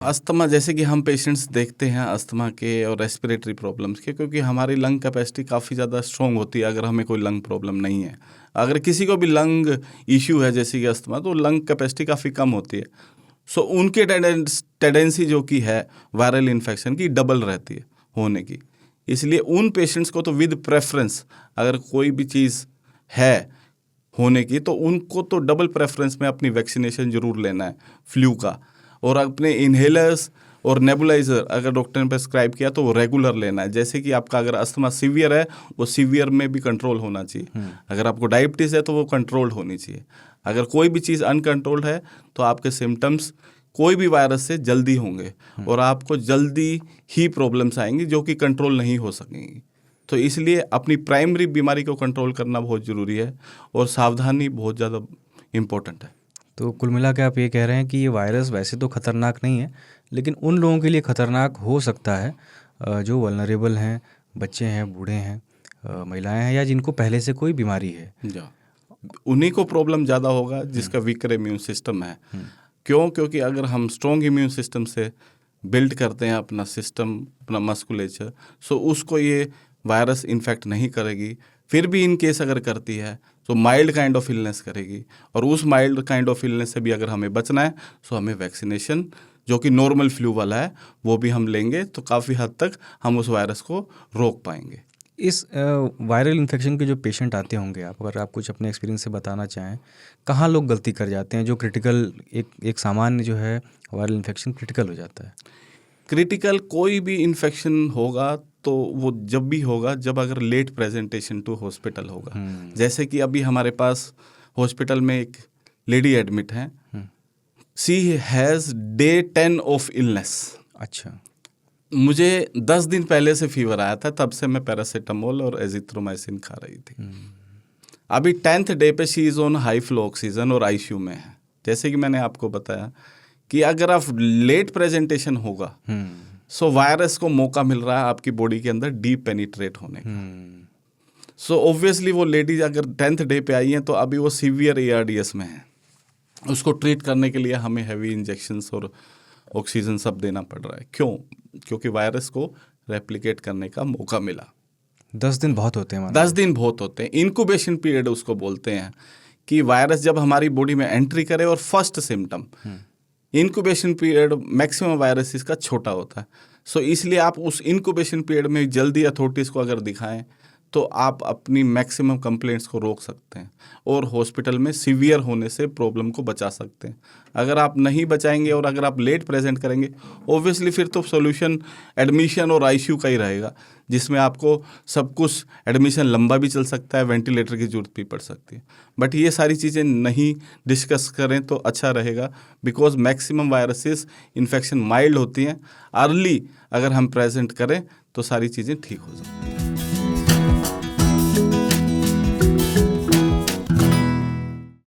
Asthma जैसे कि हम पेशेंट्स देखते हैं अस्थमा के और रेस्पिरेटरी प्रॉब्लम्स के, क्योंकि हमारी लंग कैपेसिटी काफ़ी ज़्यादा स्ट्रॉन्ग होती है अगर हमें कोई लंग प्रॉब्लम नहीं है। अगर किसी को भी लंग इश्यू है जैसे कि अस्थमा, तो लंग कैपेसिटी काफ़ी कम होती है। सो उनके टेंडेंसी जो कि है वायरल इन्फेक्शन की डबल रहती है होने की। इसलिए उन पेशेंट्स को तो विद प्रेफरेंस अगर कोई भी चीज़ है होने की, तो उनको तो डबल प्रेफरेंस में अपनी वैक्सीनेशन जरूर लेना है फ्लू का। और अपने इन्हेलर्स और नेबुलाइजर अगर डॉक्टर ने प्रेस्क्राइब किया तो वो रेगुलर लेना है। जैसे कि आपका अगर अस्थमा सीवियर है, वो सीवियर में भी कंट्रोल होना चाहिए। अगर आपको डायबिटीज़ है तो वो कंट्रोल्ड होनी चाहिए। अगर कोई भी चीज़ अनकंट्रोल्ड है तो आपके सिम्टम्स कोई भी वायरस से जल्दी होंगे और आपको जल्दी ही प्रॉब्लम्स आएंगी जो कि कंट्रोल नहीं हो सकेंगी। तो इसलिए अपनी प्राइमरी बीमारी को कंट्रोल करना बहुत ज़रूरी है और सावधानी बहुत ज़्यादा इम्पोर्टेंट है। तो कुल मिला के आप ये कह रहे हैं कि ये वायरस वैसे तो ख़तरनाक नहीं है, लेकिन उन लोगों के लिए ख़तरनाक हो सकता है जो वल्नरेबल हैं, बच्चे हैं, बूढ़े हैं, महिलाएं हैं, या जिनको पहले से कोई बीमारी है। उन्हीं को प्रॉब्लम ज़्यादा होगा जिसका वीकर इम्यून सिस्टम है। क्यों? क्योंकि अगर हम स्ट्रॉन्ग इम्यून सिस्टम से बिल्ड करते हैं अपना सिस्टम, अपना मस्कुलेचर, सो उसको ये वायरस इन्फेक्ट नहीं करेगी। फिर भी इन केस अगर करती है तो माइल्ड काइंड ऑफ इलनेस करेगी, और उस माइल्ड काइंड ऑफ इलनेस से भी अगर हमें बचना है तो हमें वैक्सीनेशन जो कि नॉर्मल फ्लू वाला है वो भी हम लेंगे, तो काफ़ी हद तक हम उस वायरस को रोक पाएंगे। इस वायरल इन्फेक्शन के जो पेशेंट आते होंगे, आप अगर आप कुछ अपने एक्सपीरियंस से बताना चाहें, कहाँ लोग गलती कर जाते हैं जो क्रिटिकल एक सामान्य जो है वायरल इन्फेक्शन क्रिटिकल हो जाता है? क्रिटिकल कोई भी इन्फेक्शन होगा तो वो जब भी होगा जब अगर लेट प्रेजेंटेशन टू हॉस्पिटल होगा। जैसे कि अभी हमारे पास हॉस्पिटल में एक लेडी एडमिट है, सी हैज़ डे 10 ऑफ इलनेस। अच्छा। मुझे 10 दिन पहले से फीवर आया था, तब से मैं पैरासीटामोल और एजिथ्रोमाइसिन खा रही थी। अभी 10th डे पे she is on high flow oxygen और आईसीयू में है। जैसे कि मैंने आपको बताया कि अगर आप लेट प्रेजेंटेशन होगा सो वायरस को मौका मिल रहा है आपकी बॉडी के अंदर डीप पेनिट्रेट होने का। सो ऑब्वियसली वो लेडीज अगर 10th डे पे आई हैं तो अभी वो सीवियर ARDS में है। उसको ट्रीट करने के लिए हमें हैवी इंजेक्शंस और ऑक्सीजन सब देना पड़ रहा है। क्यों? क्योंकि वायरस को रेप्लिकेट करने का मौका मिला। 10 दिन बहुत होते हैं। 10 दिन बहुत होते हैं। इंक्यूबेशन पीरियड उसको बोलते हैं कि वायरस जब हमारी बॉडी में एंट्री करे और first symptom, incubation period maximum viruses का छोटा होता है। सो इसलिए आप उस इंक्यूबेशन पीरियड में जल्दी अथॉरिटीज़ को अगर दिखाएं तो आप अपनी मैक्सिमम कंप्लेंट्स को रोक सकते हैं और हॉस्पिटल में सीवियर होने से प्रॉब्लम को बचा सकते हैं। अगर आप नहीं बचाएंगे और अगर आप लेट प्रेजेंट करेंगे, ऑब्वियसली फिर तो सॉल्यूशन एडमिशन और आईसीयू का ही रहेगा, जिसमें आपको सब कुछ एडमिशन लंबा भी चल सकता है, वेंटिलेटर की जरूरत भी पड़ सकती है। बट ये सारी चीज़ें नहीं डिस्कस करें तो अच्छा रहेगा, because maximum viruses infection mild होती हैं। अर्ली अगर हम प्रेजेंट करें तो सारी चीज़ें ठीक हो जाएं।